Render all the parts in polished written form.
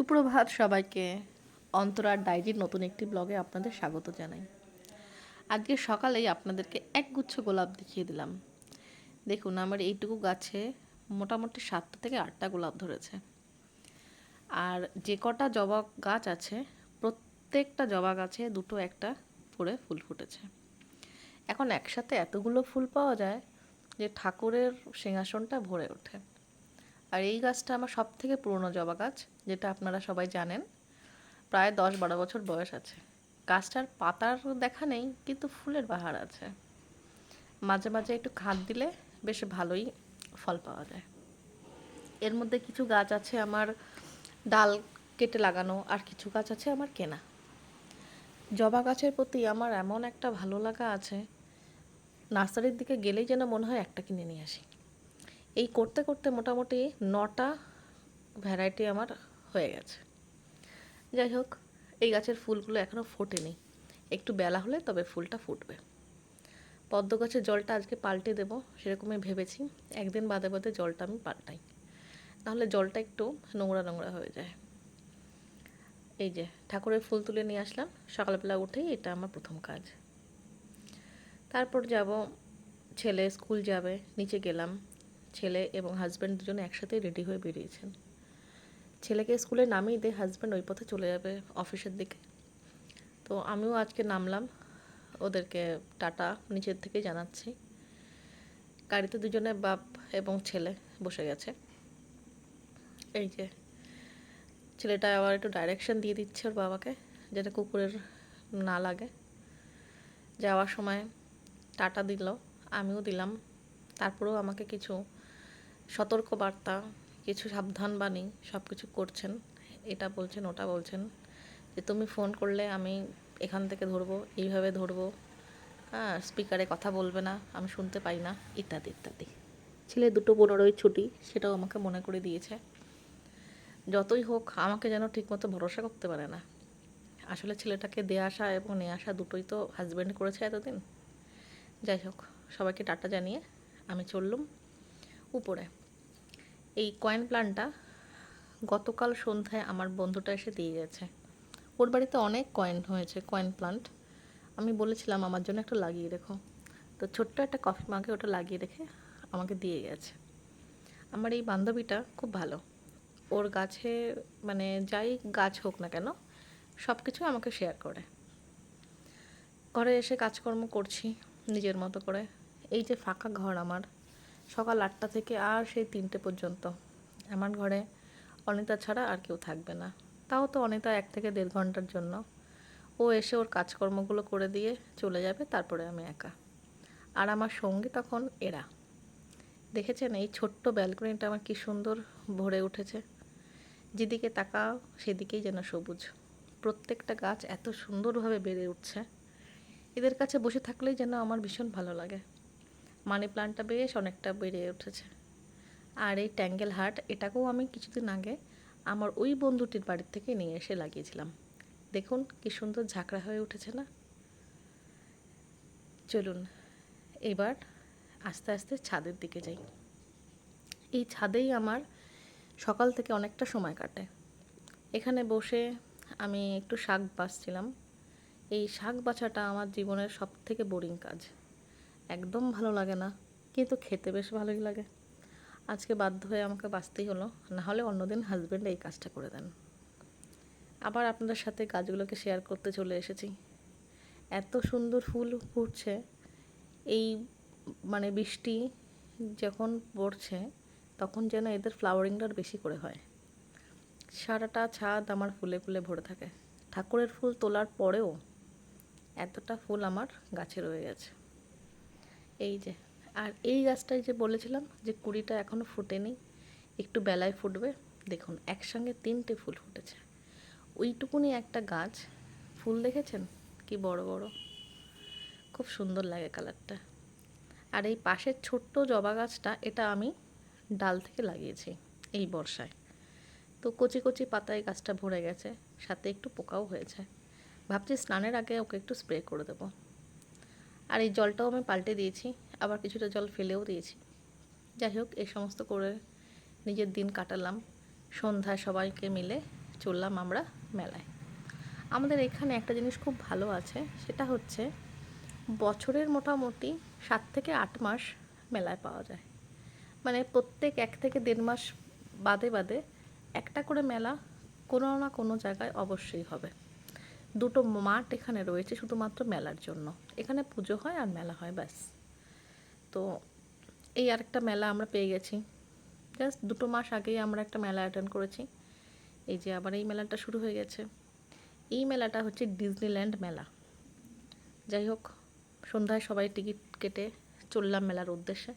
সুপ্রভাত সবাইকে। অন্তরার ডায়েরির নতুন একটি ব্লগে আপনাদের স্বাগত জানাই। আজকে সকালেই আপনাদেরকে একগুচ্ছ গোলাপ দেখিয়ে দিলাম। দেখুন, আমার এইটুকু গাছে মোটামুটি 7টা থেকে 8টা গোলাপ ধরেছে। আর যে কটা জবা গাছ আছে, প্রত্যেকটা জবা গাছে দুটো একটা করে ফুল ফুটেছে। এখন একসাথে এতগুলো ফুল পাওয়া যায় যে ঠাকুরের সিংহাসনটা ভরে ওঠে। আর এই গাছটা আমার সব থেকে পুরনো জবা গাছ, যেটা আপনারা সবাই জানেন। প্রায় 10-12 বছর বয়স আছে। গাছটার পাতার দেখা নেই, কিন্তু ফুলের বাহার আছে। মাঝে মাঝে একটু খাদ দিলে বেশ ভালোই ফল পাওয়া যায়। এর মধ্যে কিছু গাছ আছে আমার ডাল কেটে লাগানো, আর কিছু গাছ আছে আমার কেনা। জবা গাছের প্রতি আমার এমন একটা ভালো লাগা আছে, নার্সারির দিকে গেলেই যেন মনে হয় একটা কিনে নিয়ে আসি। এই করতে করতে মোটামুটি 9টা ভ্যারাইটি আমার হয়ে গেছে। যাই হোক, এই গাছের ফুলগুলো এখনও ফোটেনি। একটু বেলা হলে তবে ফুলটা ফুটবে। পদ্ম গাছের জলটা আজকে পাল্টে দেবো, সেরকমই ভেবেছি। একদিন বাদে বাদে জলটা আমি পাল্টাই, তাহলে জলটা একটু নোংরা নোংরা হয়ে যায়। এই যে ঠাকুরের ফুল তুলে নিয়ে আসলাম সকালবেলা উঠেই, এটা আমার প্রথম কাজ। তারপর যাব, ছেলে স্কুল যাবে, নিচে গেলাম। ছেলে এবং হাজব্যান্ড দুজনে একসাথে রেডি হয়ে বেরিয়েছেন। ছেলেকে স্কুলে নামিয়ে দিয়ে হাজব্যান্ড ওই পথে চলে যাবে অফিসের দিকে। তো আমিও আজকে নামলাম, ওদেরকে টাটা নিচের থেকে জানাচ্ছি। গাড়িতে দুজনে বাপ এবং ছেলে বসে গেছে। এই যে ছেলেটা আবার একটু ডাইরেকশন দিয়ে দিচ্ছে ওর বাবাকে, যেটা কুকুরের না লাগে। যাওয়ার সময় টাটা দিল, আমিও দিলাম। তারপরেও আমাকে কিছু সতর্ক বার্তা, কিছু সাবধান বাণী সব কিছু করছেন। এটা বলছেন, ওটা বলছেন, যে তুমি ফোন করলে আমি এখান থেকে ধরবো, এইভাবে ধরবো, হ্যাঁ, স্পিকারে কথা বলবে না, আমি শুনতে পাই না, ইত্যাদি ইত্যাদি। ছেলে 2:15 ছুটি, সেটাও আমাকে মনে করে দিয়েছে। যতই হোক আমাকে যেন ঠিকমতো ভরসা করতে পারে না। আসলে ছেলেটাকে দিয়ে আসা এবং নিয়ে আসা দুটোই তো হাজব্যান্ড করেছে এতদিন। যাই হোক, সবাইকে টাটা জানিয়ে আমি চললুম উপরে। এই কয়েন প্ল্যান্টটা গতকাল সন্ধ্যায় আমার বন্ধুটা এসে দিয়ে গেছে। ওর বাড়িতে অনেক কয়েন হয়েছে, কয়েন প্ল্যান্ট। আমি বলেছিলাম আমার জন্য একটা লাগিয়ে রেখো, তো ছোট্ট একটা কফি মাগে ওটা লাগিয়ে রেখে আমাকে দিয়ে গেছে। আমার এই বান্ধবীটা খুব ভালো। ওর গাছে মানে যাই গাছ হোক না কেন, সব কিছু আমাকে শেয়ার করে। ঘরে এসে কাজকর্ম করছি নিজের মতো করে। এই যে ফাঁকা ঘর আমার, সকাল 8টা থেকে আর সেই 3টে পর্যন্ত আমার ঘরে অনিতা ছাড়া আর কেউ থাকবে না। তাও তো অনিতা 1 থেকে 1.5 ঘন্টার জন্য। ও এসে ওর কাজকর্মগুলো করে দিয়ে চলে যাবে, তারপরে আমি একা। আর আমার সঙ্গী তখন এরা। দেখেছেন এই ছোট্ট ব্যালকনিটা আমার কি সুন্দর ভরে উঠেছে। যেদিকে তাকাও সেদিকেই যেন সবুজ। প্রত্যেকটা গাছ এত সুন্দরভাবে বেড়ে উঠছে, এদের কাছে বসে থাকলেই যেন আমার ভীষণ ভালো লাগে। মানি প্লান্টটা বেশ অনেকটা বেড়ে উঠেছে। আর এই ট্যাঙ্গেল হার্ট, এটাকেও আমি কিছুদিন আগে আমার ওই বন্ধুটির বাড়ির থেকে নিয়ে এসে লাগিয়েছিলাম। দেখুন কি সুন্দর ঝাঁকড়া হয়ে উঠেছে না। চলুন এবার আস্তে আস্তে ছাদের দিকে যাই। এই ছাদেই আমার সকাল থেকে অনেকটা সময় কাটে। এখানে বসে আমি একটু শাক বাছছিলাম। এই শাক বাছাটা আমার জীবনের সব থেকে বোরিং কাজ। একদম ভালো লাগে না, কিন্তু খেতে বেশ ভালোই লাগে। আজকে বাধ্য হয়ে আমাকে বাছতেই হলো, নাহলে অন্যদিন হাজব্যান্ড এই কাজটা করে দেন। আবার আপনাদের সাথে গাছগুলোকে শেয়ার করতে চলে এসেছি। এত সুন্দর ফুল ফুটছে। এই মানে বৃষ্টি যখন পড়ছে তখন যেন এদের ফ্লাওয়ারিংটা বেশি করে হয়। সারাটা ছাদ আমার ফুলে ফুলে ভরে থাকে। ঠাকুরের ফুল তোলার পরেও এতটা ফুল আমার গাছে রয়ে গেছে। এই যে, আর এই গাছটাই যে বলেছিলাম যে কুড়িটা এখনও ফুটেনি, একটু বেলায় ফুটবে। দেখুন একসঙ্গে 3টে ফুল ফুটেছে। ওইটুকুনি একটা গাছ, ফুল দেখেছেন কি বড় বড়, খুব সুন্দর লাগে কালারটা। আর এই পাশের ছোট্ট জবা গাছটা, এটা আমি ডাল থেকে লাগিয়েছি এই বর্ষায়। তো কচি কচি পাতায় গাছটা ভরে গেছে, সাথে একটু পোকাও হয়েছে। ভাবছি স্নানের আগে ওকে একটু স্প্রে করে দেবো। আর এই জলটাও আমি পাল্টে দিয়েছি, আবার কিছুটা জল ফেলেও দিয়েছি। যাই হোক, এই সমস্ত করে নিজের দিন কাটালাম। সন্ধ্যায় সবাইকে মিলে চললাম আমরা মেলায়। আমাদের এখানে একটা জিনিস খুব ভালো আছে, সেটা হচ্ছে বছরের মোটামুটি 7 থেকে 8 মাস মেলায় পাওয়া যায়। মানে প্রত্যেক 1 থেকে 1.5 মাস বাদে বাদে একটা করে মেলা কোনো না কোনো জায়গায় অবশ্যই হবে। দুটো মাঠ এখানে রয়েছে শুধুমাত্র মেলার জন্য। এখানে পুজো হয় আর মেলা হয়, ব্যাস। তো এই আরেকটা মেলা আমরা পেয়ে গেছি। জাস্ট 2 মাস আগেই আমরা একটা মেলা অ্যাটেন্ড করেছি। এই যে আবার এই মেলাটা শুরু হয়ে গেছে। এই মেলাটা হচ্ছে ডিজনিল্যান্ড মেলা। যাই হোক, সন্ধ্যায় সবাই টিকিট কেটে চললাম মেলার উদ্দেশ্যে।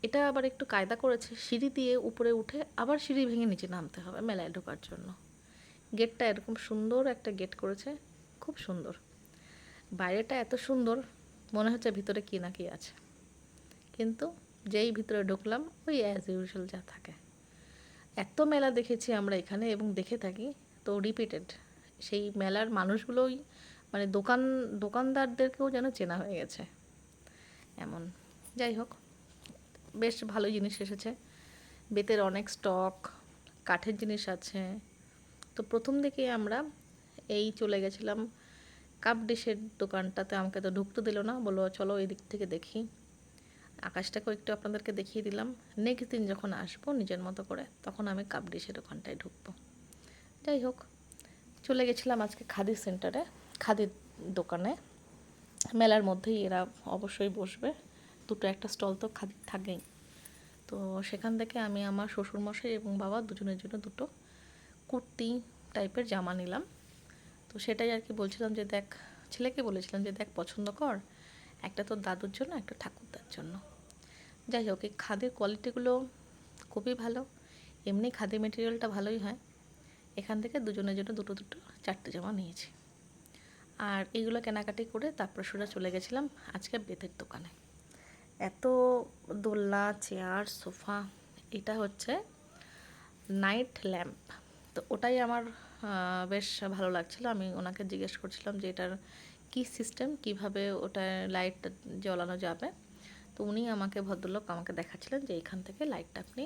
এটা আবার একটু কায়দা করেছে, সিঁড়ি দিয়ে উপরে উঠে আবার সিঁড়ি ভেঙে নিচে নামতে হবে মেলায় ঢোকার জন্য। গেটটা এরকম সুন্দর একটা গেট করেছে, খুব সুন্দর। বাইরেটা এত সুন্দর, মনে হচ্ছে ভিতরে কি না কি আছে, কিন্তু যেই ভিতরে ঢুকলাম ওই অ্যাজ ইউজুয়াল যা থাকে। এত মেলা দেখেছি আমরা এখানে এবং দেখে থাকি, তো রিপিটেড সেই মেলার মানুষগুলোই মানে দোকানদারদেরকেও যেন চেনা হয়ে গেছে এমন। যাই হোক, বেশ ভালো জিনিস এসেছে। বেতের অনেক স্টক, কাঠের জিনিস আছে। তো প্রথম দিকে আমরা এই চলে গেছিলাম কাপ ডিশের দোকানটাতে। আমাকে তো ঢুকতে দিল না, বললো চলো এই দিক থেকে দেখি। আকাশটাকেও একটু আপনাদেরকে দেখিয়ে দিলাম। নেক্সট দিন যখন আসবো নিজের মতো করে, তখন আমি কাপ ডিশের ওখানটায় ঢুকবো। যাই হোক, চলে গেছিলাম আজকে খাদি সেন্টারে, খাদির দোকানে। মেলার মধ্যেই এরা অবশ্যই বসবে, দুটো একটা স্টল তো খাদির থাকেই। তো সেখান থেকে আমি আমার শ্বশুরমশাই এবং বাবা দুজনের জন্য দুটো কুর্তি টাইপের জামা নিলাম। তো সেটাই আর কি বলছিলাম যে দেখ, ছেলেকে বলেছিলাম যে দেখ পছন্দ কর, একটা তোর দাদুর জন্য, একটা ঠাকুরদার জন্য। যাই হোক, এই খাদির কোয়ালিটিগুলো খুবই ভালো, এমনি খাদি মেটেরিয়ালটা ভালোই হয়। এখান থেকে দুজনের জন্য দুটো দুটো 4টে জামা নিয়েছি। আর এইগুলো কেনাকাটি করে তারপর সোজা চলে গেছিলাম আজকে বেতের দোকানে। এত দোলনা, চেয়ার, সোফা, এটা হচ্ছে নাইট ল্যাম্প। তো ওটাই আমার বেশ ভালো লাগছিলো। আমি ওনাকে জিজ্ঞেস করছিলাম যে এটার কী সিস্টেম, কিভাবে ওটা লাইট জ্বালানো যাবে। তো উনি আমাকে, ভদ্রলোক আমাকে দেখাচ্ছিলেন যে এখান থেকে লাইটটা আপনি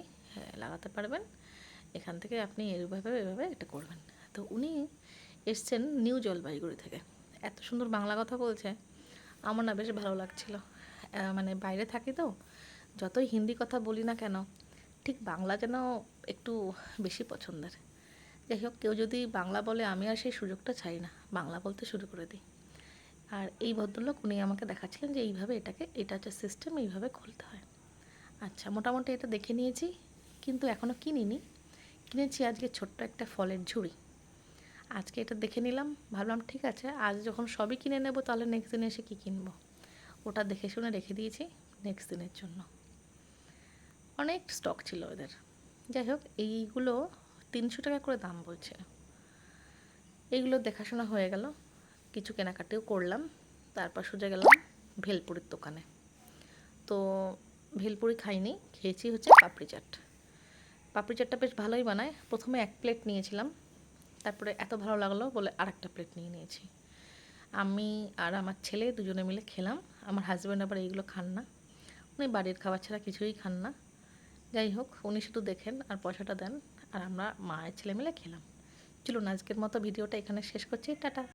লাগাতে পারবেন, এখান থেকে আপনি এইভাবে এভাবে এটা করবেন। তো উনি এসছেন নিউ জলপাইগুড়ি থেকে, এত সুন্দর বাংলা কথা বলছে, আমার না বেশ ভালো লাগছিলো। মানে বাইরে থাকি তো, যতই হিন্দি কথা বলি না কেন, ঠিক বাংলা যেন একটু বেশি পছন্দের। যাই হোক, কেউ যদি বাংলা বলে আমি আর সেই সুযোগটা চাই না, বাংলা বলতে শুরু করে দিই। আর এই ভদ্রলোক উনি আমাকে দেখাচ্ছিলেন যে এইভাবে এটা হচ্ছে সিস্টেম, এইভাবে খুলতে হয়। আচ্ছা, মোটামুটি এটা দেখে নিয়েছি, কিন্তু এখনও কিনিনি। কিনেছি আজকে ছোট্ট একটা ফলের ঝুড়ি। আজকে এটা দেখে নিলাম, ভাবলাম ঠিক আছে, আজ যখন সবই কিনে নেব তাহলে নেক্সট দিনে এসে কী কিনবো, ওটা দেখে শুনে রেখে দিয়েছি নেক্সট দিনের জন্য। অনেক স্টক ছিল এদের। যাই হোক, এইগুলো 300 টাকা করে দাম বলছে। এইগুলো দেখাশোনা হয়ে গেল, কিছু কেনাকাটিও করলাম। তারপর সোজা গেলাম ভেলপুরির দোকানে। তো ভেলপুরি খাইনি, খেয়েছি হচ্ছে পাপড়ি চাট। পাপড়ি চাটটা বেশ ভালোই বানায়। প্রথমে 1 প্লেট নিয়েছিলাম, তারপরে এত ভালো লাগলো বলে আরেকটা প্লেট নিয়েছি। আমি আর আমার ছেলে দুজনে মিলে খেলাম। আমার হাজব্যান্ড আবার এইগুলো খান না, উনি বাড়ির খাবার ছাড়া কিছুই খান না। যাই হোক, উনি শুধু দেখেন আর পয়সাটা দেন, আর আমরা মায়ের ছেলে মিলে খেলাম। চলুন, আজকের মতো ভিডিওটা এখানে শেষ করছি। টাটা।